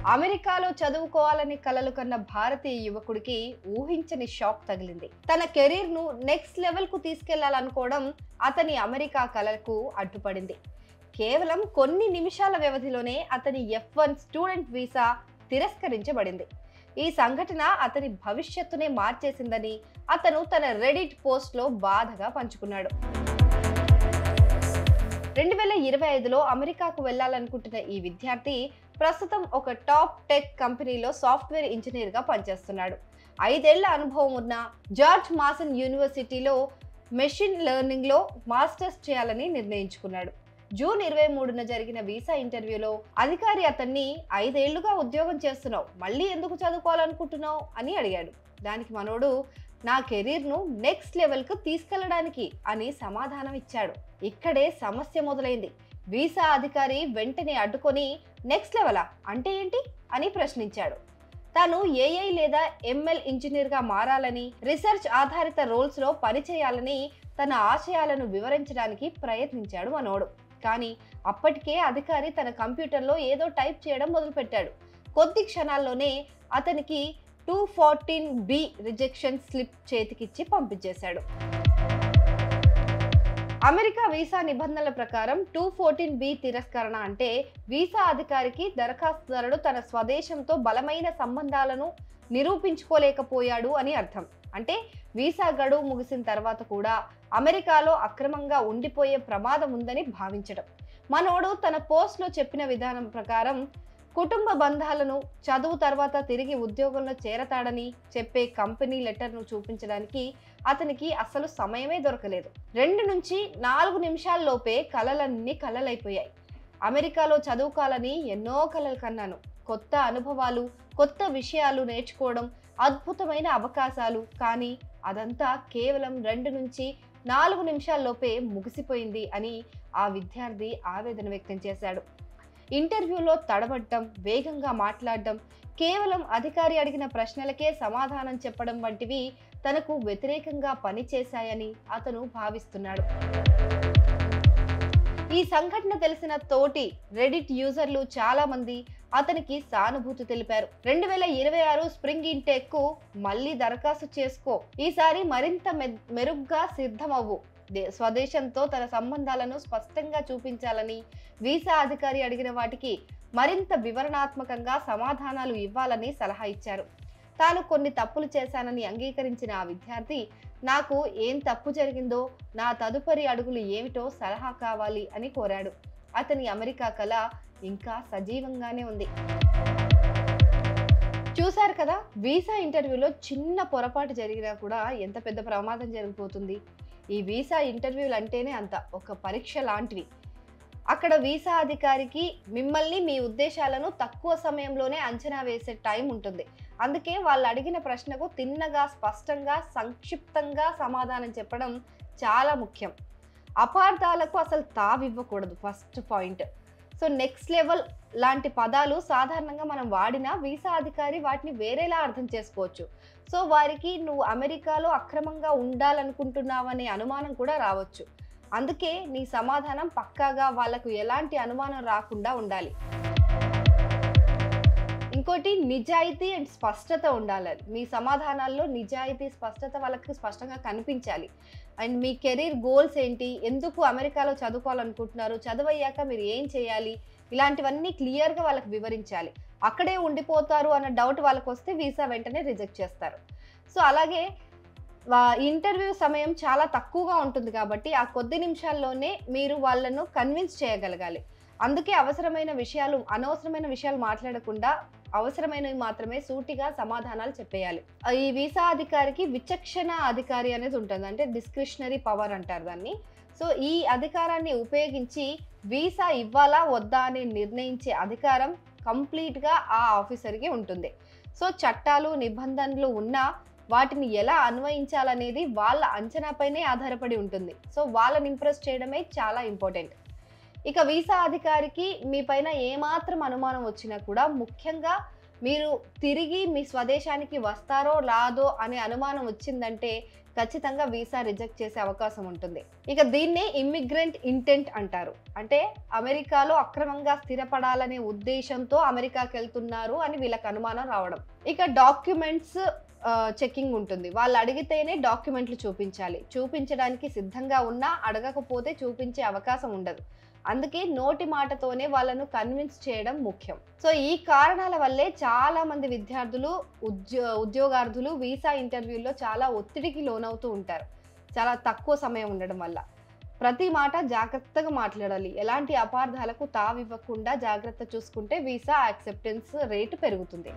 అమెరికాలో చదువుకోవాలని కలలు కన్న భారతీయ యువకుడికి ఊహించని షాక్ తగిలింది. తన కెరీర్ ను నెక్స్ట్ లెవెల్ కు తీసుకెళ్లాలనుకోవడం అతని అమెరికా కలలకు అడ్డుపడింది. కేవలం కొన్ని నిమిషాల వ్యవధిలోనే అతని F1 స్టూడెంట్ వీసా తిరస్కరించబడింది. ఈ సంఘటన అతని భవిష్యత్తునే మార్చేసిందని అతను తన రెడిట్ పోస్ట్ లో బాధగా పంచుకున్నాడు. 2025లో అమెరికాకు వెళ్లాలనుకుంటున్న ఈ విద్యార్థి ప్రస్తుతం ఒక టాప్ టెక్ కంపెనీలో సాఫ్ట్వేర్ ఇంజనీర్ గా పనిచేస్తున్నాడు. 5 ఏళ్ల అనుభవం ఉన్న జార్జ్ మాసన్ యూనివర్సిటీలో మెషిన్ లెర్నింగ్ లో మాస్టర్స్ చేయాలని నిర్ణయించుకున్నాడు. జూన్ 23న జరిగిన వీసా ఇంటర్వ్యూలో అధికారి అతన్ని 5 ఏళ్లుగా ఉద్యోగం చేస్తున్నావు, మళ్ళీ ఎందుకు చదువుకోవాలనుకుంటున్నావు అని అడిగాడు. దానికి మనోడు నా కెరీర్ ను నెక్స్ట్ లెవెల్ కు తీసుకెళ్లడానికి అని సమాధానం ఇచ్చాడు. ఇక్కడే సమస్య మొదలైంది. వీసా అధికారి వెంటనే అడ్డుకొని నెక్స్ట్ లెవెలా అంటే ఏంటి అని ప్రశ్నించాడు. తాను AI లేదా ML ఇంజనీర్ గా మారాలని, రీసెర్చ్ ఆధారిత రోల్స్ లో పనిచేయాలని తన ఆశయాలను వివరించడానికి ప్రయత్నించాడు మనోడు. కానీ అప్పటికే అధికారి తన కంప్యూటర్లో ఏదో టైప్ చేయడం మొదలుపెట్టాడు. కొద్ది క్షణాల్లోనే అతనికి 214B రిజెక్షన్ స్లిప్ చేతికిచ్చి పంపించేశాడు. అమెరికా వీసా నిబంధనల ప్రకారం 214B తిరస్కరణ అంటే వీసా అధికారికి దరఖాస్తుదారుడు తన స్వదేశంతో బలమైన సంబంధాలను నిరూపించుకోలేకపోయాడు అని అర్థం. అంటే వీసా గడువు ముగిసిన తర్వాత కూడా అమెరికాలో అక్రమంగా ఉండిపోయే ప్రమాదం ఉందని భావించడం. మనోడు తన పోస్ట్లో చెప్పిన విధానం ప్రకారం కుటుంబ బంధాలను, చదువు తర్వాత తిరిగి ఉద్యోగంలో చేరతాడని చెప్పే కంపెనీ లెటర్ను చూపించడానికి అతనికి అసలు సమయమే దొరకలేదు. 2 నుంచి 4 నిమిషాల్లోపే కలలన్నీ కలలైపోయాయి. అమెరికాలో చదువుకోవాలని ఎన్నో కలలు కన్నాను. కొత్త అనుభవాలు, కొత్త విషయాలు నేర్చుకోవడం, అద్భుతమైన అవకాశాలు. కానీ అదంతా కేవలం 2 నుంచి 4 నిమిషాల్లోపే ముగిసిపోయింది అని ఆ విద్యార్థి ఆవేదన వ్యక్తం చేశాడు. ఇంటర్వ్యూలో తడబడ్డం, వేగంగా మాట్లాడడం, కేవలం అధికారి అడిగిన ప్రశ్నలకే సమాధానం చెప్పడం వంటివి తనకు వ్యతిరేకంగా పనిచేశాయని అతను భావిస్తున్నాడు. ఈ సంఘటన తెలిసిన తోటి రెడిట్ యూజర్లు చాలా మంది అతనికి సానుభూతి తెలిపారు. 2026 స్ప్రింగ్ ఇంటేక్ కు మళ్ళీ దరఖాస్తు చేసుకో, ఈసారి మరింత మెరుగ్గా సిద్ధమవ్వు, స్వదేశంతో తన సంబంధాలను స్పష్టంగా చూపించాలని, వీసా అధికారి అడిగిన వాటికి మరింత వివరణాత్మకంగా సమాధానాలు ఇవ్వాలని సలహా ఇచ్చారు. తాను కొన్ని తప్పులు చేశానని అంగీకరించిన ఆ విద్యార్థి నాకు ఏం తప్పు జరిగిందో, నా తదుపరి అడుగులు ఏమిటో సలహా కావాలి అని కోరాడు. అతని అమెరికా కల ఇంకా సజీవంగానే ఉంది. చూశారు కదా, వీసా ఇంటర్వ్యూలో చిన్న పొరపాటు జరిగినా కూడా ఎంత పెద్ద ప్రమాదం జరిగిపోతుంది. ఈ వీసా ఇంటర్వ్యూలు అంటేనే అంత ఒక పరీక్ష లాంటివి. అక్కడ వీసా అధికారికి మిమ్మల్ని, మీ ఉద్దేశాలను తక్కువ సమయంలోనే అంచనా వేసే టైం ఉంటుంది. అందుకే వాళ్ళు అడిగిన ప్రశ్నకు తిన్నగా, స్పష్టంగా, సంక్షిప్తంగా సమాధానం చెప్పడం చాలా ముఖ్యం. అపార్థాలకు అసలు తావివ్వకూడదు. First point. So next level లాంటి పదాలు సాధారణంగా మనం వాడినా వీసా అధికారి వాటిని వేరేలా అర్థం చేసుకోవచ్చు. సో వారికి నువ్వు అమెరికాలో అక్రమంగా ఉండాలనుకుంటున్నావనే అనుమానం కూడా రావచ్చు. అందుకే నీ సమాధానం పక్కాగా వాళ్ళకు ఎలాంటి అనుమానం రాకుండా ఉండాలి. ఇంకోటి, నిజాయితీ అండ్ స్పష్టత ఉండాలి. మీ సమాధానాల్లో నిజాయితీ, స్పష్టత వాళ్ళకి స్పష్టంగా కనిపించాలి. అండ్ మీ కెరీర్ గోల్స్ ఏంటి, ఎందుకు అమెరికాలో చదువుకోవాలనుకుంటున్నారు, చదువయ్యాక మీరు ఏం చేయాలి, ఇలాంటివన్నీ క్లియర్గా వాళ్ళకి వివరించాలి. అక్కడే ఉండిపోతారు అన్న డౌట్ వాళ్ళకి వస్తే వీసా వెంటనే రిజెక్ట్ చేస్తారు. సో అలాగే ఇంటర్వ్యూ సమయం చాలా తక్కువగా ఉంటుంది కాబట్టి ఆ కొద్ది నిమిషాల్లోనే మీరు వాళ్ళను కన్విన్స్ చేయగలగాలి. అందుకే అనవసరమైన విషయాలు మాట్లాడకుండా అవసరమైనవి మాత్రమే సూటిగా సమాధానాలు చెప్పేయాలి. ఈ వీసా అధికారికి విచక్షణ అధికారి అనేది ఉంటుంది, అంటే డిస్క్రిషనరీ పవర్ అంటారు దాన్ని. సో ఈ అధికారాన్ని ఉపయోగించి వీసా ఇవ్వాలా వద్దా అని నిర్ణయించే అధికారం కంప్లీట్గా ఆ ఆఫీసర్కి ఉంటుంది. సో చట్టాలు, నిబంధనలు ఉన్నా వాటిని ఎలా అన్వయించాలనేది వాళ్ళ అంచనాపైనే ఆధారపడి ఉంటుంది. సో వాళ్ళని ఇంప్రెస్ చేయడమే చాలా ఇంపార్టెంట్. ఇక వీసా అధికారికి మీ పైన ఏమాత్రం అనుమానం వచ్చినా కూడా ముఖ్యంగా మీరు తిరిగి మీ స్వదేశానికి వస్తారో రాదో అనే అనుమానం వచ్చిందంటే ఖచ్చితంగా వీసా రిజెక్ట్ చేసే అవకాశం ఉంటుంది. ఇక దీన్నే ఇమ్మిగ్రెంట్ ఇంటెంట్ అంటారు. అంటే అమెరికాలో అక్రమంగా స్థిరపడాలనే ఉద్దేశంతో అమెరికాకి వెళ్తున్నారు అని వీళ్ళకి అనుమానం రావడం. ఇక డాక్యుమెంట్స్ చెకింగ్ ఉంటుంది. వాళ్ళు అడిగితేనే డాక్యుమెంట్లు చూపించాలి. చూపించడానికి సిద్ధంగా ఉన్నా అడగకపోతే చూపించే అవకాశం ఉండదు. అందుకే నోటి మాటతోనే వాళ్ళను కన్విన్స్ చేయడం ముఖ్యం. సో ఈ కారణాల వల్లే చాలా మంది విద్యార్థులు, ఉద్యోగార్థులు వీసా ఇంటర్వ్యూల్లో చాలా ఒత్తిడికి లోనవుతూ ఉంటారు. చాలా తక్కువ సమయం ఉండడం వల్ల. ప్రతి మాట జాగ్రత్తగా మాట్లాడాలి. ఎలాంటి అపార్థాలకు తావివ్వకుండా జాగ్రత్త చూసుకుంటే వీసా యాక్సెప్టెన్స్ రేటు పెరుగుతుంది.